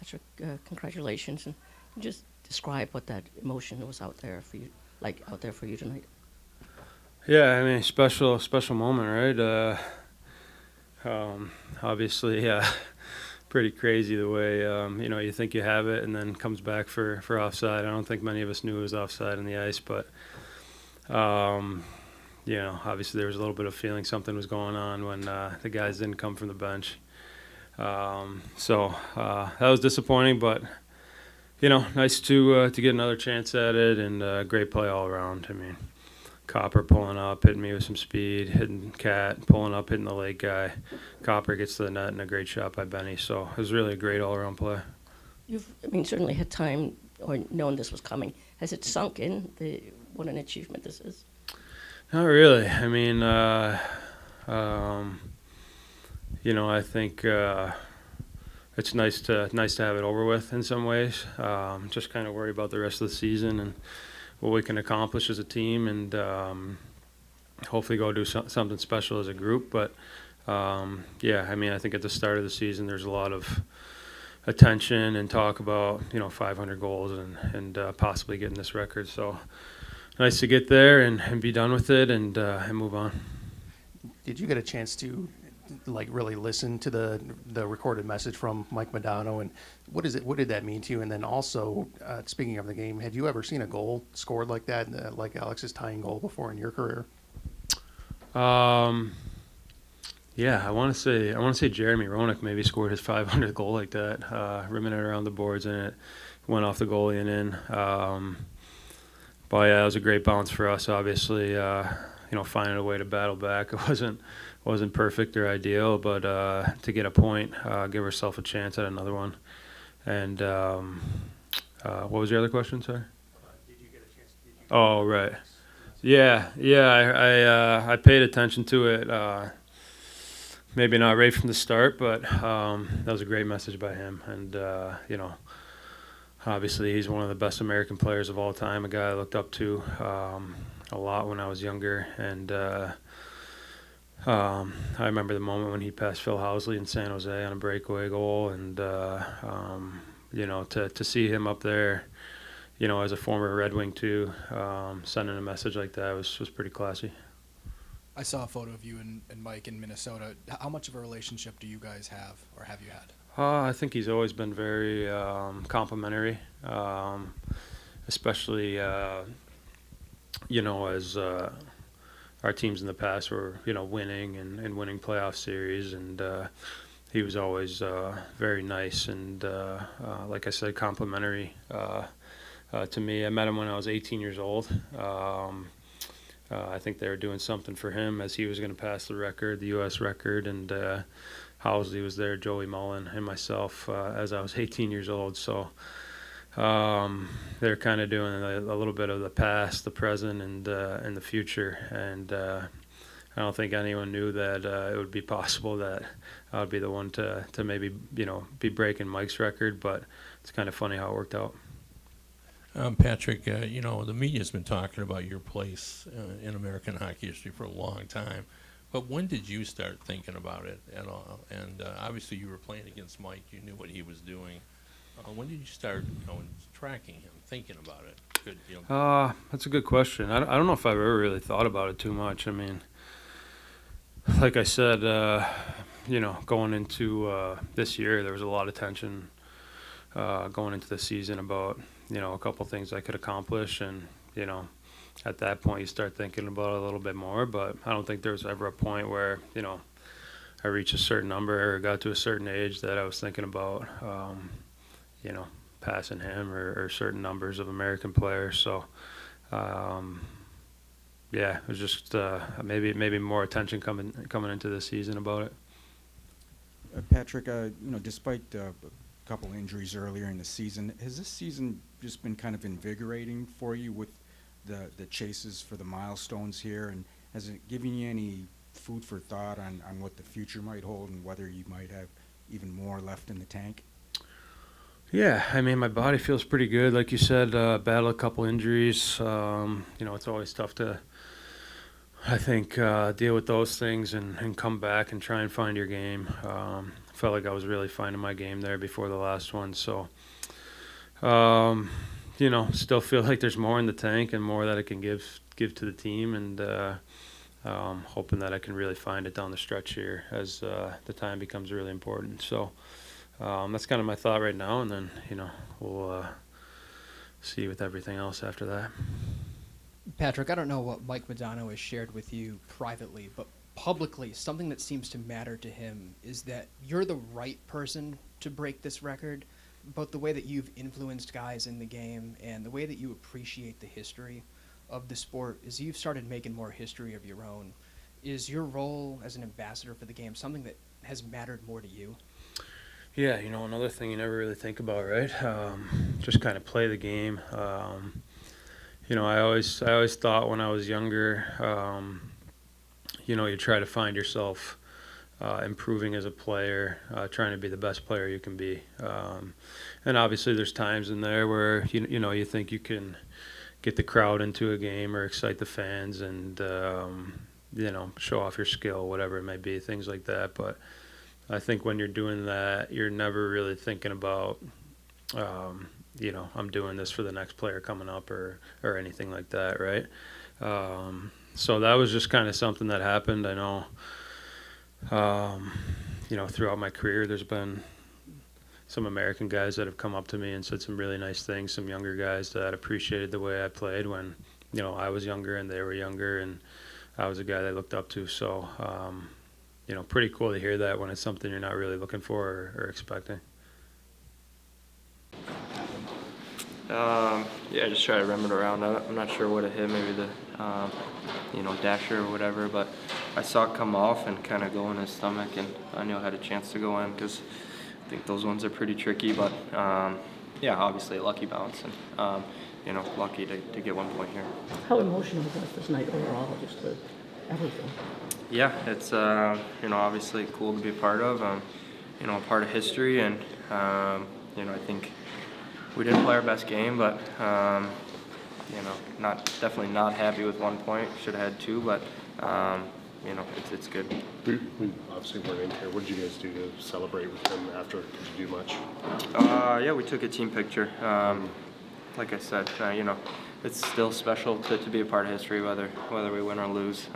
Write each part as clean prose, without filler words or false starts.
Patrick, congratulations, and just describe what that emotion was out there for you, like out there for you tonight. Yeah, I mean, special moment, right? Obviously, pretty crazy the way you think you have it and then comes back for offside. I don't think many of us knew it was offside on the ice, but um, obviously there was a little bit of feeling something was going on when the guys didn't come from the bench. So that was disappointing, but nice to get another chance at it, and great play all around. I mean, Copper pulling up, hitting me with some speed, hitting Cat, pulling up, hitting the late guy. Copper gets to the net, and a great shot by Benny. So it was really a great all-around play. I mean, certainly had time or known this was coming. Has it sunk in what an achievement this is? Not really. I mean, um, I think it's nice to have it over with in some ways. Just kind of worry about the rest of the season and what we can accomplish as a team, and hopefully go do something special as a group. But I mean, I think at the start of the season, there's a lot of attention and talk about 500 goals and possibly getting this record. So nice to get there and be done with it and move on. Did you get a chance to really listen to the recorded message from Mike Modano, and what did that mean to you? And then also, speaking of the game, have you ever seen a goal scored like that, like Alex's tying goal before in your career? Yeah, I want to say Jeremy Roenick maybe scored his 500th goal like that, rimming it around the boards, and it went off the goalie and in. But yeah, it was a great bounce for us. Obviously, finding a way to battle back. It wasn't perfect or ideal, but to get a point, give ourselves a chance at another one. And what was your other question, sorry? Did you get a chance? Oh, right. Yeah. I paid attention to it. Maybe not right from the start, but that was a great message by him. And obviously he's one of the best American players of all time. A guy I looked up to a lot when I was younger, and I remember the moment when he passed Phil Housley in San Jose on a breakaway goal, and to see him up there, as a former Red Wing too, sending a message like that was pretty classy. I saw a photo of you and Mike in Minnesota. How much of a relationship do you guys have, or have you had? I think he's always been very complimentary, especially as our teams in the past were winning and winning playoff series, and he was always very nice and like I said, complimentary to me. I met him when I was 18 years old. I think they were doing something for him as he was going to pass the record, the U.S. record, and Housley was there, Joey Mullen, and myself as I was 18 years old. So they're kind of doing a little bit of the past, the present, and the future. And I don't think anyone knew that it would be possible that I would be the one to maybe be breaking Mike's record. But it's kind of funny how it worked out. Patrick, the media's been talking about your place in American hockey history for a long time. But when did you start thinking about it at all? And obviously you were playing against Mike. You knew what he was doing. When did you start tracking him, thinking about it? That's a good question. I don't know if I've ever really thought about it too much. I mean, like I said, going into this year, there was a lot of tension going into the season about a couple things I could accomplish, and at that point you start thinking about it a little bit more. But I don't think there was ever a point where I reached a certain number or got to a certain age that I was thinking about passing him or certain numbers of American players. So it was just maybe more attention coming into the season about it. Patrick, despite a couple injuries earlier in the season, has this season just been kind of invigorating for you with the chases for the milestones here, and has it given you any food for thought on what the future might hold and whether you might have even more left in the tank? Yeah, I mean, my body feels pretty good. Like you said, battle a couple injuries. It's always tough to, I think, deal with those things and come back and try and find your game. felt like I was really finding my game there before the last one. So, still feel like there's more in the tank and more that I can give to the team, and hoping that I can really find it down the stretch here as the time becomes really important. So that's kind of my thought right now, and then we'll see with everything else after that. Patrick, I don't know what Mike Modano has shared with you privately, but publicly, something that seems to matter to him is that you're the right person to break this record, both the way that you've influenced guys in the game and the way that you appreciate the history of the sport. Is you've started making more history of your own. Is your role as an ambassador for the game something that has mattered more to you? Yeah, another thing you never really think about, right? Just kind of play the game. I always thought when I was younger, you try to find yourself improving as a player, trying to be the best player you can be. And obviously there's times in there where, you think you can get the crowd into a game or excite the fans and, show off your skill, whatever it may be, things like that. But I think when you're doing that, you're never really thinking about, I'm doing this for the next player coming up or anything like that, right? So that was just kind of something that happened. I know, throughout my career, there's been some American guys that have come up to me and said some really nice things, some younger guys that appreciated the way I played when, I was younger and they were younger, and I was a guy they looked up to. So, pretty cool to hear that when it's something you're not really looking for or expecting. Just try to rim it around. I'm not sure what it hit, maybe the, dasher or whatever, but I saw it come off and kind of go in his stomach, and I knew I had a chance to go in because I think those ones are pretty tricky, but obviously a lucky bounce, and, lucky to get 1 point here. How emotional was this night overall, just with everything? Yeah, it's, obviously cool to be a part of, a part of history, and, I think we didn't play our best game, but, definitely not happy with 1 point. Should have had 2, but, it's good. We obviously weren't in here. What did you guys do to celebrate with him after? Did you do much? We took a team picture. Like I said, it's still special to be a part of history, whether we win or lose.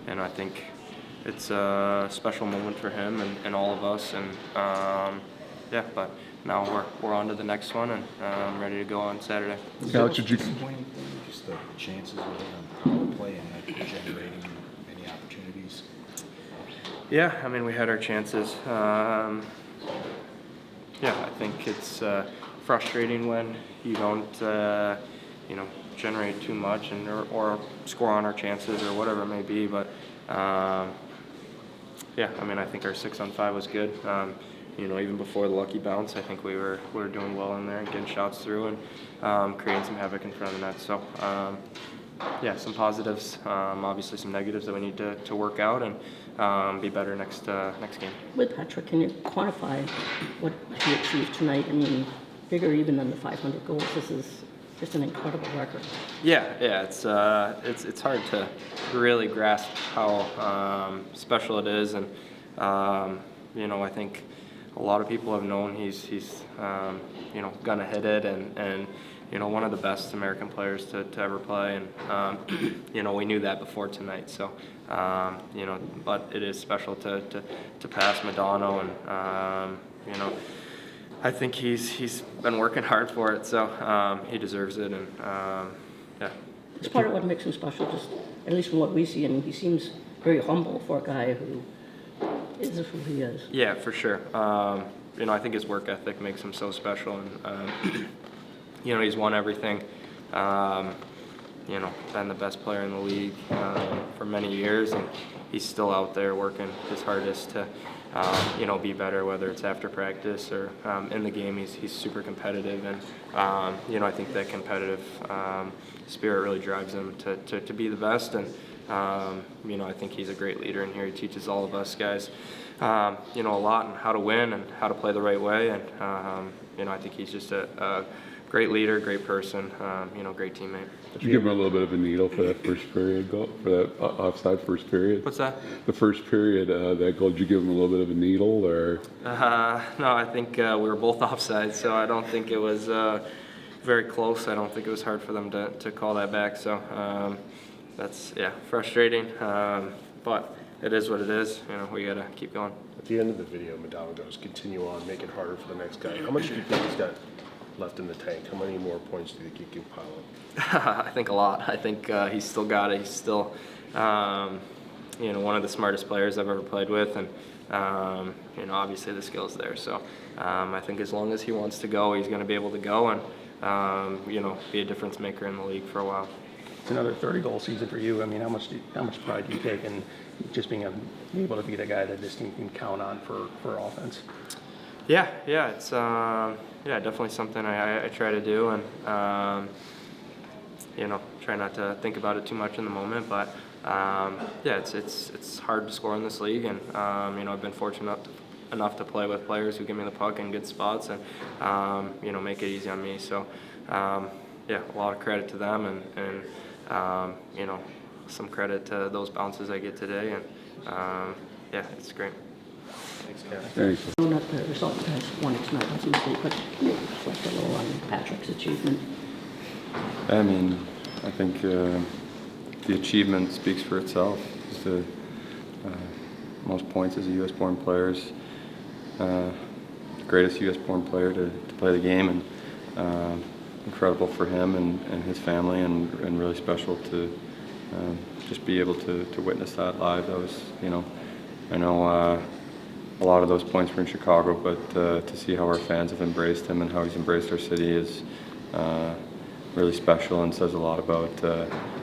And I think it's a special moment for him and all of us. And but now we're on to the next one, and I'm ready to go on Saturday. Alex, did you? Disappointing thing, just the chances with it on power play and like generating any opportunities. Yeah, we had our chances. I think it's frustrating when you don't, generate too much or score on our chances or whatever it may be. But I think our 6-on-5 was good. Even before the lucky bounce, I think we were doing well in there and getting shots through and creating some havoc in front of the net. So, some positives, obviously some negatives that we need to work out and be better next game. With Patrick, can you quantify what he achieved tonight? Bigger even than the 500 goals. This is just an incredible record. Yeah, it's hard to really grasp how special it is, and I think a lot of people have known he's gonna hit it, and one of the best American players to ever play, and we knew that before tonight. So but it is special to pass Modano, and I think he's been working hard for it, so he deserves it, and It's part of what makes him special, just at least from what we see. He seems very humble for a guy who is who he is. Yeah, for sure. I think his work ethic makes him so special, and he's won everything. Been the best player in the league for many years, and he's still out there working his hardest to be better, whether it's after practice or in the game. He's super competitive, and I think that competitive spirit really drives him to be the best. And I think he's a great leader in here. He teaches all of us guys a lot on how to win and how to play the right way, and I think he's just a great leader, great person, great teammate. Did you give him a little bit of a needle for that first period goal, for that offside first period? What's that? The first period, that goal, did you give him a little bit of a needle, or? No, I think we were both offside, so I don't think it was very close. I don't think it was hard for them to call that back. So that's frustrating, but it is what it is. We gotta keep going. At the end of the video, Madonna goes, "Continue on, make it harder for the next guy." How much do you think he's got left in the tank? How many more points do you think he can pile up? I think a lot. I think he's still got it. He's still, one of the smartest players I've ever played with, and obviously the skill's there. So I think as long as he wants to go, he's going to be able to go and be a difference maker in the league for a while. It's another 30-goal season for you. I mean, how much pride do you take in just being able to be the guy that this team can count on for offense? Yeah, it's definitely something I try to do, and try not to think about it too much in the moment. But it's hard to score in this league, and I've been fortunate enough to play with players who give me the puck in good spots and make it easy on me. So a lot of credit to them, and some credit to those bounces I get today, and it's great. Thanks. Not the result you guys wanted tonight on Tuesday, but reflect a little on Patrick's achievement. I mean, I think the achievement speaks for itself. He's the most points as a U.S.-born player, greatest U.S.-born player to play the game, and incredible for him and his family, and really special to just be able to witness that live. That was, I know a lot of those points were in Chicago, but to see how our fans have embraced him and how he's embraced our city is really special, and says a lot about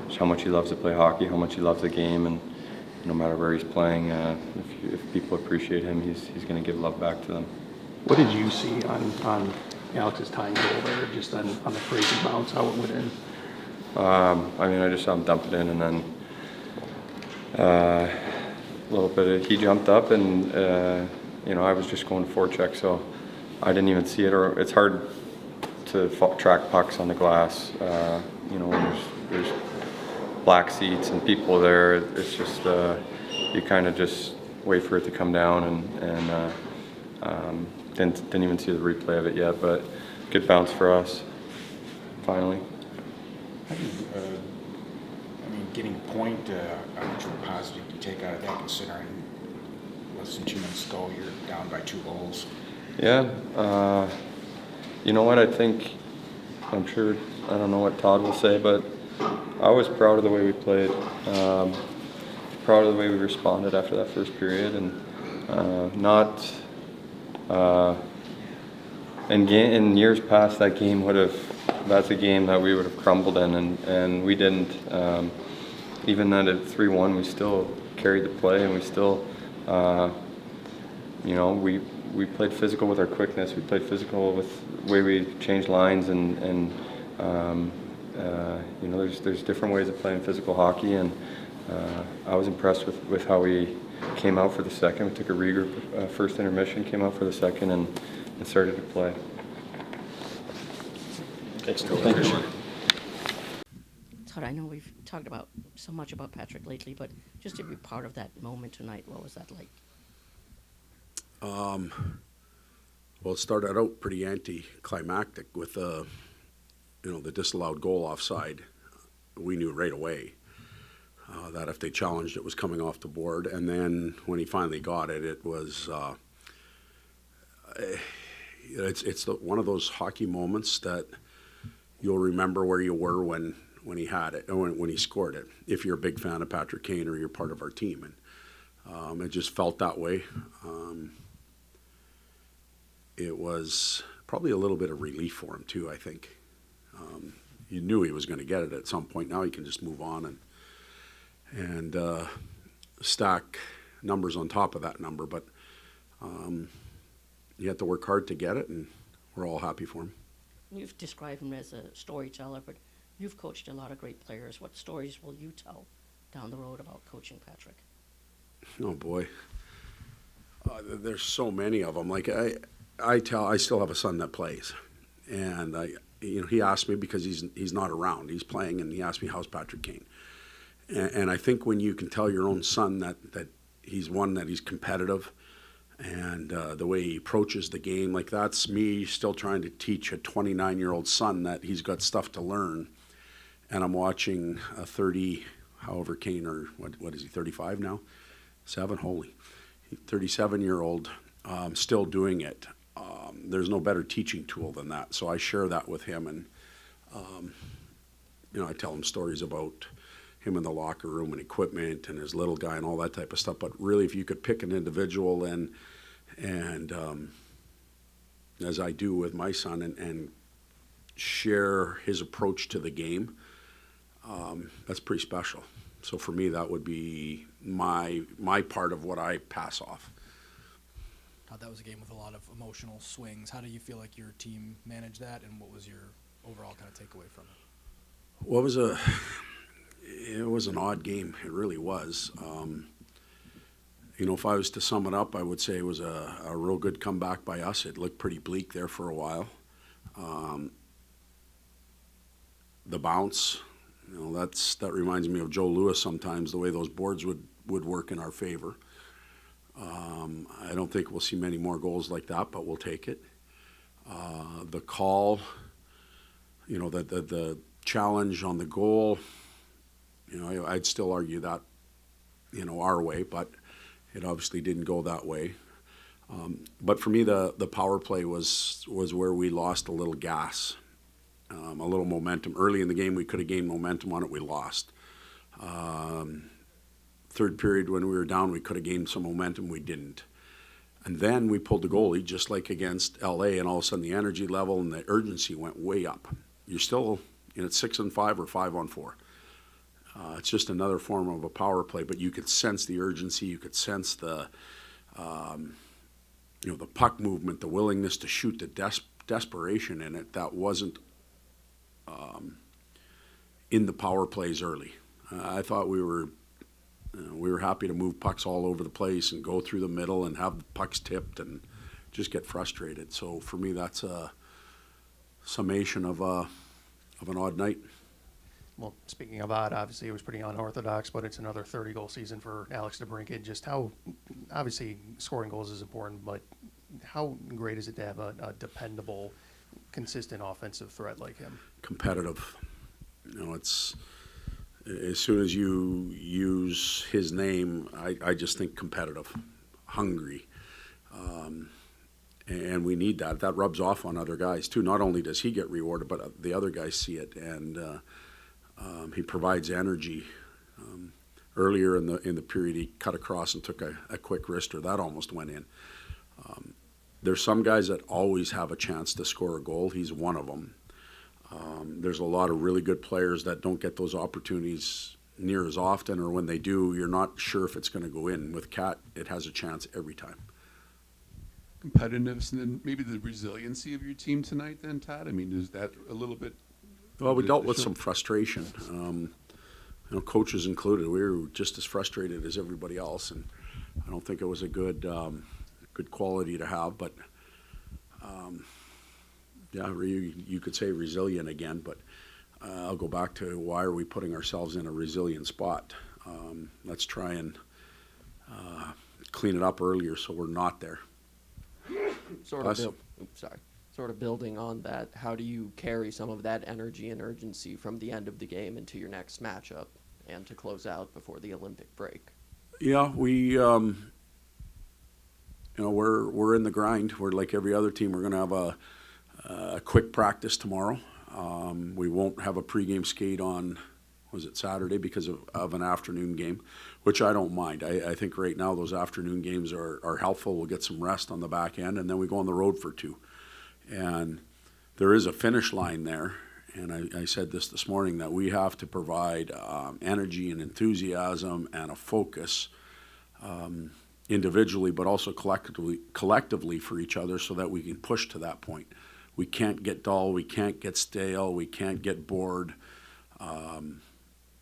just how much he loves to play hockey, how much he loves the game, and no matter where he's playing, if people appreciate him, he's going to give love back to them. What did you see on Alex's tying goal there, just on the crazy bounce, how it went in? I just saw him dump it in, and then a little bit he jumped up, and I was just going forecheck, so I didn't even see it. Or it's hard to track pucks on the glass, when there's black seats and people there. It's just you kind of just wait for it to come down, and didn't even see the replay of it yet, but good bounce for us finally. How do you, getting a point, how much of a positive do you take out of that, considering less than 2 minutes ago you're down by 2 goals? Yeah, you know what, I'm sure, I don't know what Todd will say, but I was proud of the way we played, proud of the way we responded after that first period, and in years past, that's a game that we would have crumbled in, and we didn't. Even then at 3-1, we still carried the play, and we still, we played physical with our quickness. We played physical with the way we changed lines, and there's different ways of playing physical hockey, and I was impressed with how we came out for the second. We took a regroup first intermission, came out for the second, and started to play. Thanks, Thank you. Todd, I know we've talked about so much about Patrick lately, but just to be part of that moment tonight, what was that like? Well, it started out pretty anticlimactic with the disallowed goal offside. We knew right away that if they challenged, it was coming off the board. And then when he finally got it, it was it's one of those hockey moments that you'll remember where you were when he had it, or when he scored it, if you're a big fan of Patrick Kane or you're part of our team. And it just felt that way. It was probably a little bit of relief for him too, I think. You knew he was going to get it at some point. Now he can just move on and stack numbers on top of that number. But you have to work hard to get it, and we're all happy for him. You've described him as a storyteller, but you've coached a lot of great players. What stories will you tell down the road about coaching Patrick? Oh boy, there's so many of them. Like I still have a son that plays, and he asked me because he's not around. He's playing, and he asked me, how's Patrick Kane? And I think when you can tell your own son that he's competitive, and the way he approaches the game, like that's me still trying to teach a 29-year-old son that he's got stuff to learn. And I'm watching a 30, however Kane, or what is he, 35 now? 37-year-old still doing it. There's no better teaching tool than that. So I share that with him, and I tell him stories about him in the locker room and equipment and his little guy and all that type of stuff. But really, if you could pick an individual and as I do with my son and share his approach to the game, that's pretty special. So for me, that would be my part of what I pass off. That was a game with a lot of emotional swings. How do you feel like your team managed that, and what was your overall kind of takeaway from it? Well, it was an odd game. It really was. If I was to sum it up, I would say it was a real good comeback by us. It looked pretty bleak there for a while. The bounce, that reminds me of Joe Louis sometimes, the way those boards would work in our favor. I don't think we'll see many more goals like that, but we'll take it. The call, the challenge on the goal, I'd still argue that, our way, but it obviously didn't go that way. But for me, the power play was where we lost a little gas, a little momentum. Early in the game, we could have gained momentum on it. We lost. Third period, when we were down, we could have gained some momentum. We didn't. And then we pulled the goalie, just like against LA, and all of a sudden the energy level and the urgency went way up. You're still at 6-5 or 5-on-4. It's just another form of a power play, but you could sense the urgency. You could sense the puck movement, the willingness to shoot, the desperation in it that wasn't in the power plays early. I thought we were happy to move pucks all over the place and go through the middle and have the pucks tipped and just get frustrated. So for me, that's a summation of an odd night. Well, speaking of odd, obviously it was pretty unorthodox, but it's another 30-goal season for Alex DeBrincat. Just how, obviously, scoring goals is important, but how great is it to have a dependable, consistent offensive threat like him? Competitive. It's as soon as you use his name, I just think competitive, hungry. And we need that. That rubs off on other guys, too. Not only does he get rewarded, but the other guys see it, and he provides energy. Earlier in the period, he cut across and took a quick wrister. That almost went in. There's some guys that always have a chance to score a goal. He's one of them. There's a lot of really good players that don't get those opportunities near as often, or when they do, you're not sure if it's going to go in. With Cat, it has a chance every time. Competitiveness, and then maybe the resiliency of your team tonight then, Todd? I mean, is that a little bit... Well, we dealt with some frustration, coaches included. We were just as frustrated as everybody else, and I don't think it was a good quality to have. But you could say resilient again, but I'll go back to why are we putting ourselves in a resilient spot? Let's try and clean it up earlier so we're not there. Sort of building on that, how do you carry some of that energy and urgency from the end of the game into your next matchup and to close out before the Olympic break? Yeah, we, we're in the grind. We're like every other team. We're going to have a quick practice tomorrow. We won't have a pregame skate on, was it Saturday, because of an afternoon game, which I don't mind. I think right now those afternoon games are helpful. We'll get some rest on the back end, and then we go on the road for 2. And there is a finish line there, and I said this morning, that we have to provide energy and enthusiasm and a focus individually, but also collectively for each other, so that we can push to that point. We can't get dull, we can't get stale, we can't get bored.